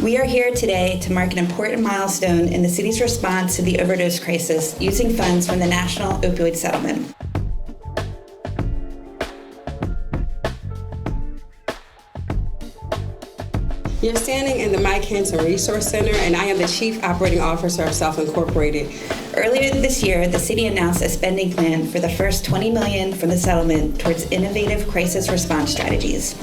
We are here today to mark an important milestone in the city's response to the overdose crisis using funds from the National Opioid Settlement. You're standing in the Mike Hanson Resource Center, and I am the Chief Operating Officer of Self Incorporated. Earlier this year, the city announced a spending plan for the first $20 million from the settlement towards innovative crisis response strategies.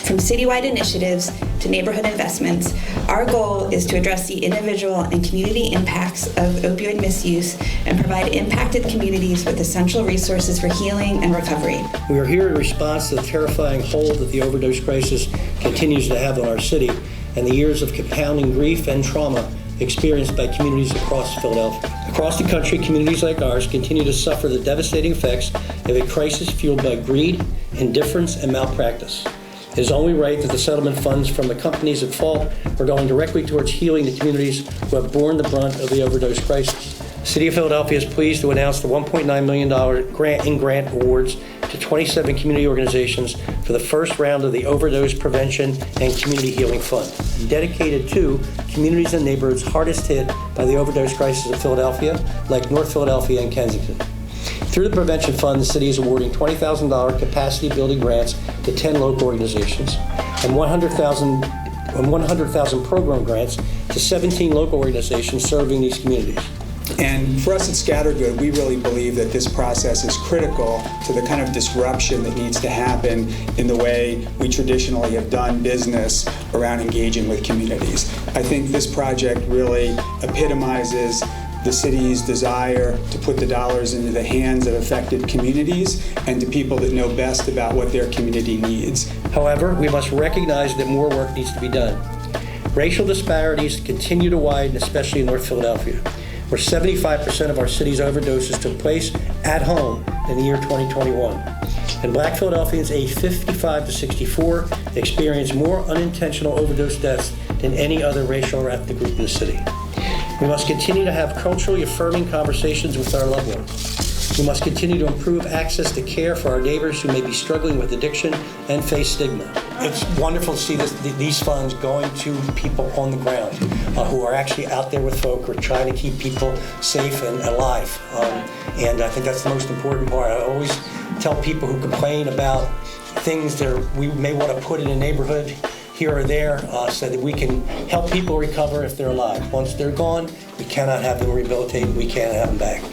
From citywide initiatives to neighborhood investments, our goal is to address the individual and community impacts of opioid misuse and provide impacted communities with essential resources for healing and recovery. We are here in response to the terrifying hold that the overdose crisis continues to have on our city and the years of compounding grief and trauma experienced by communities across Philadelphia. Across the country, communities like ours continue to suffer the devastating effects of a crisis fueled by greed, indifference, and malpractice. It is only right that the settlement funds from the companies at fault are going directly towards healing the communities who have borne the brunt of the overdose crisis. The City of Philadelphia is pleased to announce the $1.9 million grant awards to 27 community organizations for the first round of the Overdose Prevention and Community Healing Fund, dedicated to communities and neighborhoods hardest hit by the overdose crisis in Philadelphia, like North Philadelphia and Kensington. Through the Prevention Fund, the city is awarding $20,000 capacity building grants to 10 local organizations and $100,000 program grants to 17 local organizations serving these communities. And for us at Scattergood, we really believe that this process is critical to the kind of disruption that needs to happen in the way we traditionally have done business around engaging with communities. I think this project really epitomizes the city's desire to put the dollars into the hands of affected communities and to people that know best about what their community needs. However, we must recognize that more work needs to be done. Racial disparities continue to widen, especially in North Philadelphia, where 75% of our city's overdoses took place at home in the year 2021. And Black Philadelphians aged 55 to 64 experienced more unintentional overdose deaths than any other racial or ethnic group in the city. We must continue to have culturally affirming conversations with our loved ones. We must continue to improve access to care for our neighbors who may be struggling with addiction and face stigma. It's wonderful to see these funds going to people on the ground who are actually out there with folk who are trying to keep people safe and alive. And I think that's the most important part. I always tell people who complain about things that we may want to put in a neighborhood here or there so that we can help people recover if they're alive. Once they're gone, we cannot have them rehabilitated, we can't have them back.